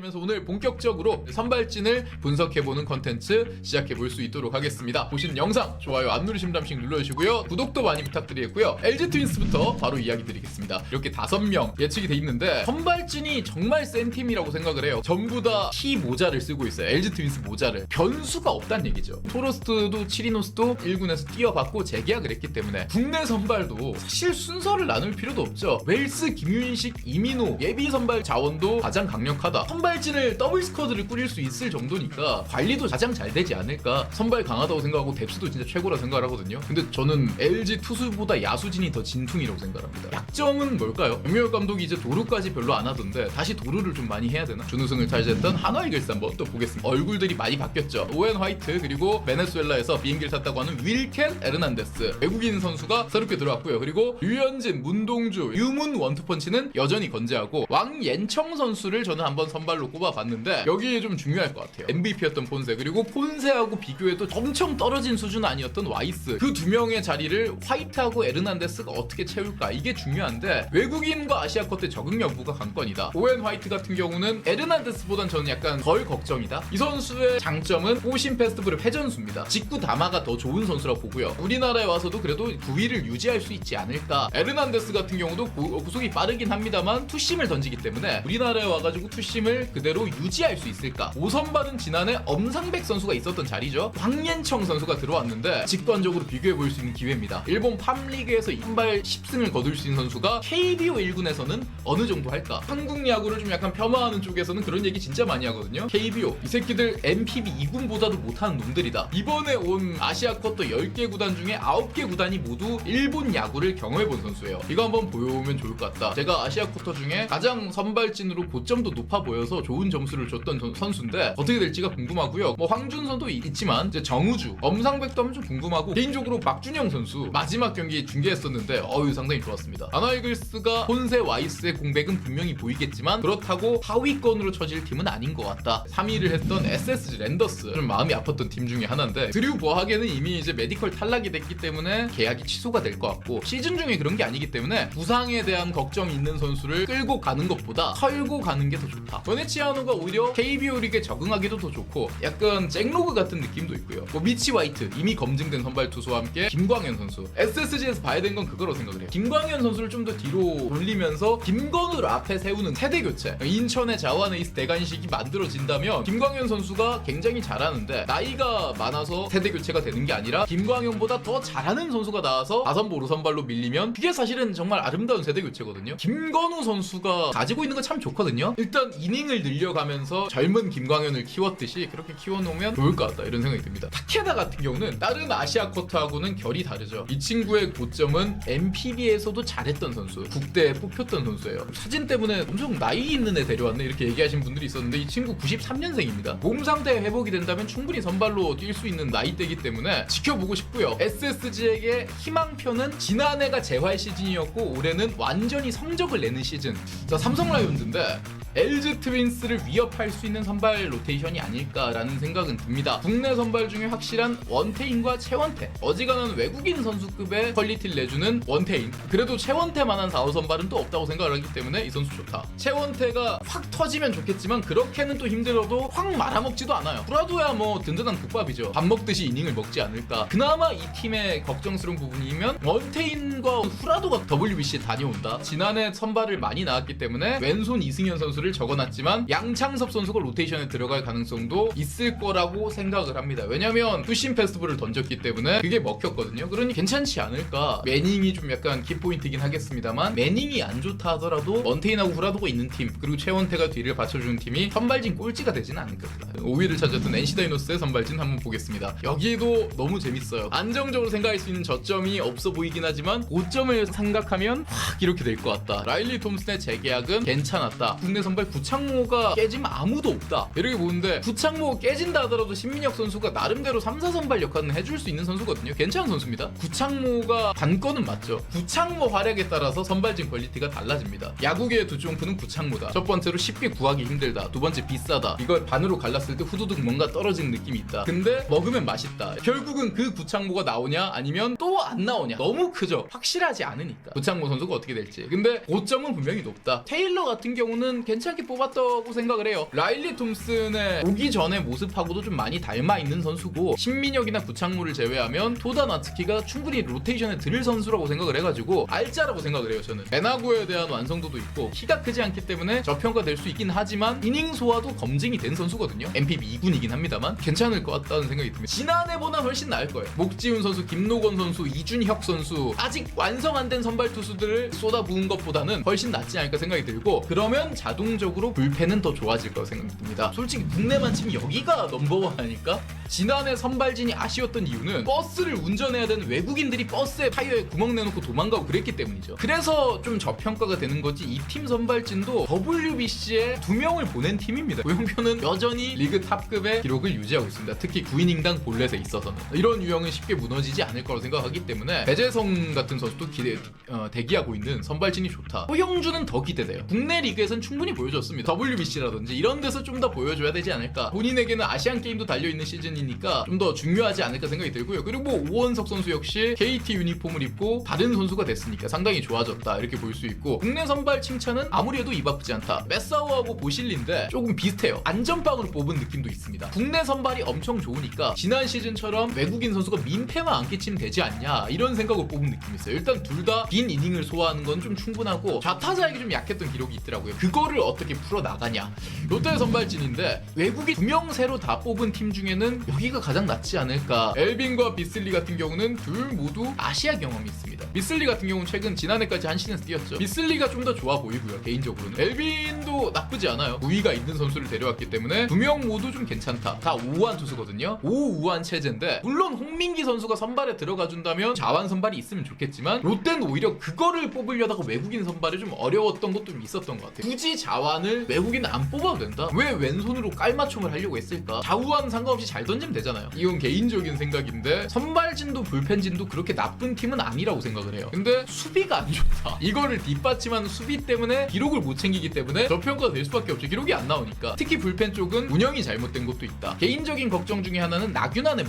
알려드리면서 오늘 본격적으로 선발진을 분석해보는 컨텐츠 시작해볼 수 있도록 하겠습니다. 보시는 영상 좋아요 안 누르시면 잠시 눌러주시고요. 구독도 많이 부탁드리겠고요. LG 트윈스부터 바로 이야기 드리겠습니다. 이렇게 5명 예측이 돼 있는데 선발진이 정말 센 팀이라고 생각을 해요. 전부 다 T 모자를 쓰고 있어요. LG 트윈스 모자를. 변수가 없다는 얘기죠. 토로스트도 치리노스도 1군에서 뛰어봤고 재계약을 했기 때문에 국내 선발도 사실 순서를 나눌 필요도 없죠. 웰스, 김윤식, 이민호 예비 선발 자원도 가장 강력하다. 선발진을 더블 스쿼드를 꾸릴 수 있을 정도니까 관리도 가장 잘 되지 않을까. 선발 강하다고 생각하고 뎁스도 진짜 최고라 생각을 하거든요. 근데 저는 LG 투수보다 야수진이 더 진퉁이라고 생각합니다. 약점은 뭘까요? 정명엽 감독이 이제 도루까지 별로 안 하던데 다시 도루를 좀 많이 해야 되나? 준우승을 차지했던 한화 이글스 한번 또 보겠습니다. 얼굴들이 많이 바뀌었죠. 오웬 화이트 그리고 베네수엘라에서 비행기를 탔다고 하는 윌켄 에르난데스 외국인 선수가 새롭게 들어왔고요. 그리고 류현진, 문동주, 유문 원투펀치는 여전히 건재하고 왕옌청 선수를 저는 한번 선발로 꼽아봤는데 여기에 좀 중요할 것 같아요. MVP였던 폰세 그리고 폰세하고 비교해도 엄청 떨어진 수준 아니었던 와이스 그 두 명의 자리를 화이트하고 에르난데스가 어떻게 채울까 이게 중요한데 외국인과 아시아 컷의 적응 여부가 관건이다. 오웬 화이트 같은 경우는 에르난데스보단 저는 약간 덜 걱정이다. 이 선수의 장점은 오신 페스티벌의 회전수입니다. 직구 담화가 더 좋은 선수라고 보고요. 우리나라에 와서도 그래도 9위를 유지할 수 있지 않을까. 에르난데스 같은 경우도 구속이 빠르긴 합니다만 투심을 던지기 때문에 우리나라에 와가지고 투심을 그대로 유지할 수 있을까. 5선발은 지난해 엄상백 선수가 있었던 자리죠. 황옌청 선수가 들어왔는데 직관적으로 비교해 볼 수 있는 기회입니다. 일본 팜리그에서 선발 10승을 거둘 수 있는 선수가 KBO 1군에서는 어느 정도 할까. 한국 야구를 좀 약간 폄하하는 쪽에서는 그런 얘기 진짜 많이 하거든요. KBO 이 새끼들 MPB 2군보다도 못하는 놈들이다. 이번에 온 아시아컵도 10개 구단 중에 9개 구단이 모두 일본 야구를 경험해본 선수예요. 이거 한번 보여오면 좋을 것 같다. 제가 아시아쿼터 중에 가장 선발진으로 고점도 높아 보여서 좋은 점수를 줬던 선수인데 어떻게 될지가 궁금하고요. 뭐 황준선도 있지만 이제 정우주, 엄상백도 하면 좀 궁금하고 개인적으로 박준영 선수 마지막 경기 중계했었는데 상당히 좋았습니다. 한화이글스가 폰세 와이스의 공백은 분명히 보이겠지만 그렇다고 하위권으로 쳐질 팀은 아닌 것 같다. 3위를 했던 SSG 랜더스 좀 마음이 아팠던 팀 중에 하나인데 드류 버하게는 이미 이제 메디컬 탈락이 됐기 때문에 계약이 취소가 될 것 같고 시즌 중에 그런 게 아니기 때문에 부상에 대한 걱정이 있는 선수를 끌고 가는 것보다 털고 가는 게 더 좋다. 베네치아노가 오히려 KBO 리그에 적응하기도 더 좋고 약간 잭로그 같은 느낌도 있고요. 뭐 미치 화이트 이미 검증된 선발 투수와 함께 김광현 선수 SSG에서 봐야 되는 건 그거로 생각을 해요. 김광현 선수를 좀 더 뒤로 돌리면서 김건우를 앞에 세우는 세대 교체. 인천의 자완 에이스 대간식이 만들어진다면 김광현 선수가 굉장히 잘하는데 나이가 많아서 세대 교체가 되는 게 아니라 김광현보다 더 잘하는 선수가 나와서 4선발 5선발로 밀리면 그게 사실은 정말 아름다운 세대 교체거든요. 김건우 선수가 가지고 있는 건 참 좋거든요. 일단 이닝을 늘려가면서 젊은 김광현을 키웠듯이 그렇게 키워놓으면 좋을 것 같다 이런 생각이 듭니다. 타케다 같은 경우는 다른 아시아 쿼터하고는 결이 다르죠. 이 친구의 고점은 MPB에서도 잘했던 선수, 국대에 뽑혔던 선수예요. 사진 때문에 엄청 나이 있는 애 데려왔네 이렇게 얘기하신 분들이 있었는데 이 친구 93년생입니다. 몸 상태 회복이 된다면 충분히 선발로 뛸 수 있는 나이대이기 때문에 지켜보고 싶고요. SSG에게 희망표는 지난해가 재활 시즌이었고 올해는 완전히 성적을 내는 시즌. 자, 삼성 라이온즈인데 LG 트윈스를 위협할 수 있는 선발 로테이션이 아닐까라는 생각은 듭니다. 국내 선발 중에 확실한 원태인과 최원태, 어지간한 외국인 선수급의 퀄리티를 내주는 원태인. 그래도 최원태만한 4, 5선발은 또 없다고 생각을 하기 때문에 이 선수 좋다. 최원태가 확 터지면 좋겠지만 그렇게는 또 힘들어도 확 말아먹지도 않아요. 후라도야 뭐 든든한 국밥이죠. 밥 먹듯이 이닝을 먹지 않을까. 그나마 이 팀의 걱정스러운 부분이면 원태인과 후라도가 WBC에 다녀온다. 지난해 선발을 많이 나왔기 때문에 왼손 이승현 선수를 적어놨지만 양창섭 선수가 로테이션에 들어갈 가능성도 있을 거라고 생각을 합니다. 왜냐면 투심 페스티벌을 던졌기 때문에 그게 먹혔거든요. 그러니 괜찮지 않을까. 매닝이 좀 약간 키포인트긴 하겠습니다만 매닝이 안 좋다 하더라도 원태인하고 후라도가 있는 팀 그리고 최원태가 뒤를 받쳐주는 팀이 선발진 꼴찌가 되지는 않을 겁니다. 5위를 찾았던 NC 다이노스의 선발진 한번 보겠습니다. 여기도 너무 재밌어요. 안정적으로 생각할 수 있는 저점이 없어 보이긴 하지만 고점을 생각하면 확 이렇게 될 것 같다. 라일리 톰슨의 재계약은 괜찮았다. 국내 선발 구창모가 깨지면 아무도 없다 이렇게 보는데 구창모가 깨진다 하더라도 신민혁 선수가 나름대로 3, 4선발 역할은 해줄 수 있는 선수거든요. 괜찮은 선수입니다. 구창모가 관건은 맞죠. 구창모 활약에 따라서 선발진 퀄리티가 달라집니다. 야구계의 두 쫑프는 구창모다. 첫 번째로 쉽게 구하기 힘들다. 두 번째 비싸다. 이걸 반으로 갈랐을 때 후두둑 뭔가 떨어지는 느낌이 있다. 근데 먹으면 맛있다. 결국은 그 구창모가 나오냐 아니면 또 안 나오냐 너무 크죠. 확실하지 않으니까 구창모 선수가 어떻게 될지. 근데 고점은 분명히 높다. 테일러 같은 경우는 괜찮은 괜찮게 뽑았다고 생각을 해요. 라일리 톰슨의 오기 전의 모습하고도 좀 많이 닮아 있는 선수고 신민혁이나 구창모를 제외하면 토다 나츠키가 충분히 로테이션에 들을 선수라고 생각을 해가지고 알짜라고 생각을 해요. 저는 베나고에 대한 완성도도 있고 키가 크지 않기 때문에 저평가될 수 있긴 하지만 이닝 소화도 검증이 된 선수거든요. MPB 2군이긴 합니다만 괜찮을 것 같다는 생각이 듭니다. 지난해보다 훨씬 나을 거예요. 목지훈 선수, 김노건 선수, 이준혁 선수 아직 완성 안 된 선발 투수들을 쏟아부은 것보다는 훨씬 낫지 않을까 생각이 들고 그러면 자동적으로 불펜은 더 좋아질 거라고 생각이 듭니다. 솔직히 국내만 치면 여기가 넘버원 아닐까? 지난해 선발진이 아쉬웠던 이유는 버스를 운전해야 되는 외국인들이 버스에 타이어에 구멍 내놓고 도망가고 그랬기 때문이죠. 그래서 좀 저평가가 되는 거지 이 팀 선발진도 WBC에 2명을 보낸 팀입니다. 고영표는 여전히 리그 탑급의 기록을 유지하고 있습니다. 특히 9이닝당 볼넷에 있어서는 이런 유형은 쉽게 무너지지 않을 거라고 생각하기 때문에 배재성 같은 선수도 대기하고 있는 선발진이 좋다. 호영주는 더 기대돼요. 국내 리그에선 충분히 보여줬습니다. WBC라든지 이런 데서 좀 더 보여줘야 되지 않을까. 본인에게는 아시안 게임도 달려있는 시즌이니까 좀 더 중요하지 않을까 생각이 들고요. 그리고 뭐 오원석 선수 역시 KT 유니폼을 입고 다른 선수가 됐으니까 상당히 좋아졌다 이렇게 볼 수 있고 국내 선발 칭찬은 아무리 해도 입 아프지 않다. 메사오하고 보실리인데 조금 비슷해요. 안전빵으로 뽑은 느낌도 있습니다. 국내 선발이 엄청 좋으니까 지난 시즌처럼 외국인 선수가 민폐만 안 끼치면 되지 않냐 이런 생각을 뽑은 느낌이 있어요. 일단 둘 다 빈 이닝을 소화하는 건 좀 충분하고 좌타자에게 좀 약했던 기록이 있더라고요. 그거를 어떻게 풀어나가냐. 롯데 선발진인데 외국인 2명 새로 다 뽑은 팀 중에는 여기가 가장 낫지 않을까. 엘빈과 비슬리 같은 경우는 둘 모두 아시아 경험이 있습니다. 비슬리 같은 경우는 최근 지난해까지 한 시즌 뛰었죠. 비슬리가 좀 더 좋아 보이고요. 개인적으로는 엘빈도 나쁘지 않아요. 우위가 있는 선수를 데려왔기 때문에 2명 모두 좀 괜찮다. 다 우한 투수거든요. 우한 체제인데 물론 홍민기 선수가 선발에 들어가준다면 자완 선발이 있으면 좋겠지만 롯데는 오히려 그거를 뽑으려다가 외국인 선발이 좀 어려웠던 것도 좀 있었던 것 같아요. 굳이 자완을 외국인 안 뽑아도 된다? 왜 왼손으로 깔맞춤을 하려고 했을까? 좌우한 상관없이 잘 던지면 되잖아요. 이건 개인적인 생각인데 선발진도 불펜진도 그렇게 나쁜 팀은 아니라고 생각을 해요. 근데 수비가 안 좋다. 이거를 뒷받침하는 수비 때문에 기록을 못 챙기기 때문에 저평가가 될 수밖에 없죠. 기록이 안 나오니까. 특히 불펜 쪽은 운영이 잘못된 것도 있다. 개인적인 걱정 중에 하나는 나균환의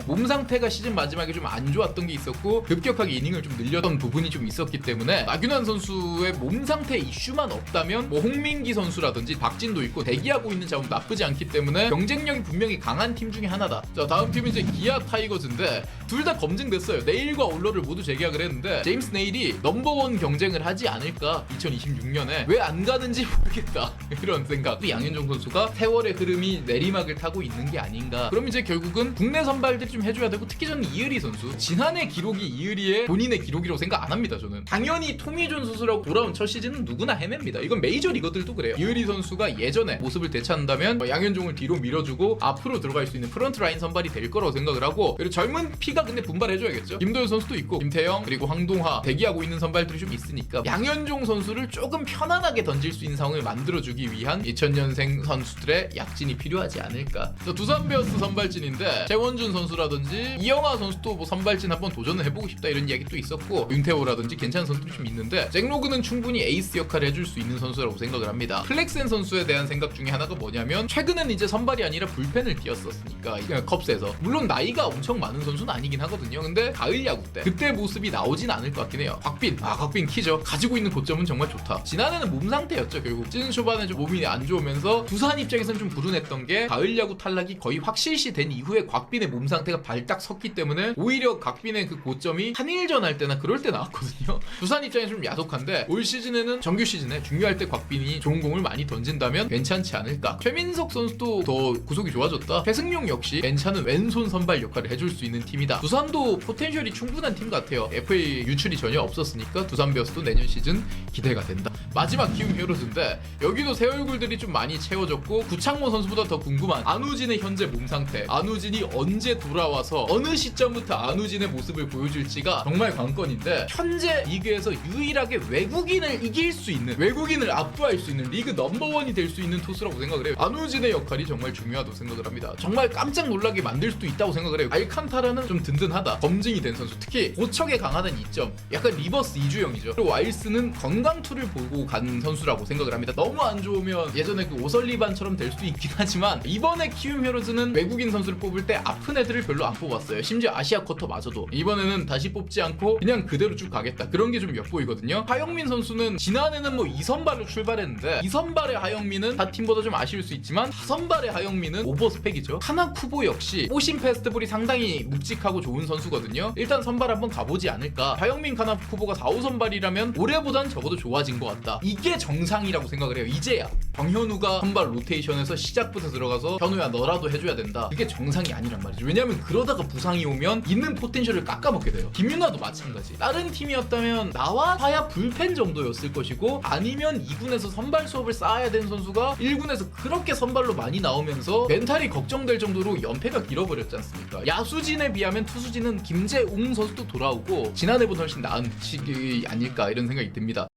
몸 상태가 시즌 마지막에 좀 안 좋았던 게 있었고 급격하게 이닝을 좀 늘렸던 부분이 좀 있었기 때문에 나균환 선수의 몸 상태 이슈만 없다면 뭐 홍민기 선수라든지 박진도 있고 대기하고 있는 자원 나쁘지 않기 때문에 경쟁력이 분명히 강한 팀 중에 하나다. 자, 다음 팀은 이제 기아 타이거즈인데 둘 다 검증됐어요. 네일과 올러를 모두 재계약을 했는데 제임스 네일이 넘버원 경쟁을 하지 않을까. 2026년에 왜 안 가는지 모르겠다. 이런 생각. 양현종 선수가 세월의 흐름이 내리막을 타고 있는 게 아닌가. 그럼 이제 결국은 국내 선발들이 좀 해줘야 되고 특히 저는 이의리 선수. 지난해 기록이 이의리의 본인의 기록이라고 생각 안 합니다. 저는 당연히 토미존 선수라고 돌아온 첫 시즌은 누구나 헤맵니다. 이건 메이저 리거들도 그래요. 이의리 선수가 예전에 모습을 되찾는다면 양현종을 뒤로 밀어주고 앞으로 들어갈 수 있는 프런트 라인 선발이 될 거라고 생각을 하고 그리고 젊은 피가 근데 분발해줘야겠죠. 김도현 선수도 있고 김태형 그리고 황동하 대기하고 있는 선발들이 좀 있으니까 양현종 선수를 조금 편안하게 던질 수 있는 상황을 만들어주기 위한 2000년생 선수들의 약진이 필요하지 않을까. 두산 베어스 선발진인데 최원준 선수라든지 이영하 선수도 뭐 선발진 한번 도전을 해보고 싶다 이런 이야기 또 있었고 윤태호라든지 괜찮은 선수들이 좀 있는데 잭로그는 충분히 에이스 역할을 해줄 수 있는 선수라고 생각을 합니다. 클렉센 선수에 대한 생각 중에 하나가 뭐냐면 최근엔 이제 선발이 아니라 불펜을 뛰었었으니까 컵스에서 물론 나이가 엄청 많은 선수는 아니긴 하거든요. 근데 가을 야구 때 그때 모습이 나오진 않을 것 같긴 해요. 곽빈 키죠. 가지고 있는 고점은 정말 좋다. 지난해는 몸 상태였죠. 결국 시즌 초반에 좀 몸이 안 좋으면서 두산 입장에서는 좀 불운했던 게 가을 야구 탈락이 거의 확실시 된 이후에 곽빈의 몸 상태가 발딱 섰기 때문에 오히려 곽빈의 그 고점이 한일전 할 때나 그럴 때 나왔거든요. 두산 입장에서 좀 야속한데 올 시즌에는 정규 시즌에 중요할 때 곽빈이 좋은 공을 많이 던진다면 괜찮지 않을까. 최민석 선수도 더 구속이 좋아졌다. 최승용 역시 괜찮은 왼손 선발 역할을 해줄 수 있는 팀이다. 두산도 포텐셜이 충분한 팀 같아요. FA 유출이 전혀 없었으니까 두산 베어스도 내년 시즌 기대가 된다. 마지막 키움 히어로즈인데 여기도 새 얼굴들이 좀 많이 채워졌고 구창모 선수보다 더 궁금한 안우진의 현재 몸 상태, 안우진이 언제 돌아와서 어느 시점부터 안우진의 모습을 보여줄지가 정말 관건인데 현재 리그에서 유일하게 외국인을 이길 수 있는, 외국인을 압도할 수 있는 리그 넘버원이 될 수 있는 투수라고 생각을 해요. 안우진의 역할이 정말 중요하다고 생각을 합니다. 정말 깜짝 놀라게 만들 수도 있다고 생각을 해요. 알칸타라는 좀 든든하다, 검증이 된 선수, 특히 고척에 강하다는 이점, 약간 리버스 이주영이죠. 그리고 와일스는 건강투를 보고 간 선수라고 생각을 합니다. 너무 안 좋으면 예전에 그 오설리반처럼 될 수도 있긴 하지만 이번에 키움 히어로즈는 외국인 선수를 뽑을 때 아픈 애들을 별로 안 뽑았어요. 심지어 아시아 쿼터마저도. 이번에는 다시 뽑지 않고 그냥 그대로 쭉 가겠다, 그런 게 좀 엿보이거든요. 하영민 선수는 지난해는 뭐 2선발로 출발했는데 2선발의 하영민은 다 팀보다 좀 아쉬울 수 있지만 4선발의 하영민은 오버스펙이죠. 하나쿠보 역시 오신 페스티벌이 상당히 묵직하고 좋은 선수거든요. 일단 선발 한번 가보지 않을까. 하영민, 카나쿠보가 4, 5선발이라면 올해보단 적어도 좋아진 것 같다. 이게 정상이라고 생각을 해요. 이제야 정현우가 선발 로테이션에서 시작부터 들어가서 현우야 너라도 해줘야 된다, 그게 정상이 아니란 말이죠. 왜냐면 그러다가 부상이 오면 있는 포텐셜을 깎아먹게 돼요. 김윤아도 마찬가지. 다른 팀이었다면 나와봐야 불펜 정도였을 것이고, 아니면 2군에서 선발 수업을 쌓아야 되는 선수가 1군에서 그렇게 선발로 많이 나오면서 멘탈이 걱정될 정도로 연패가 길어버렸지 않습니까? 야수진에 비하면 투수진은 김재웅 선수도 돌아오고 지난해보다 훨씬 나은 시기 아닐까, 이런 생각이 듭니다.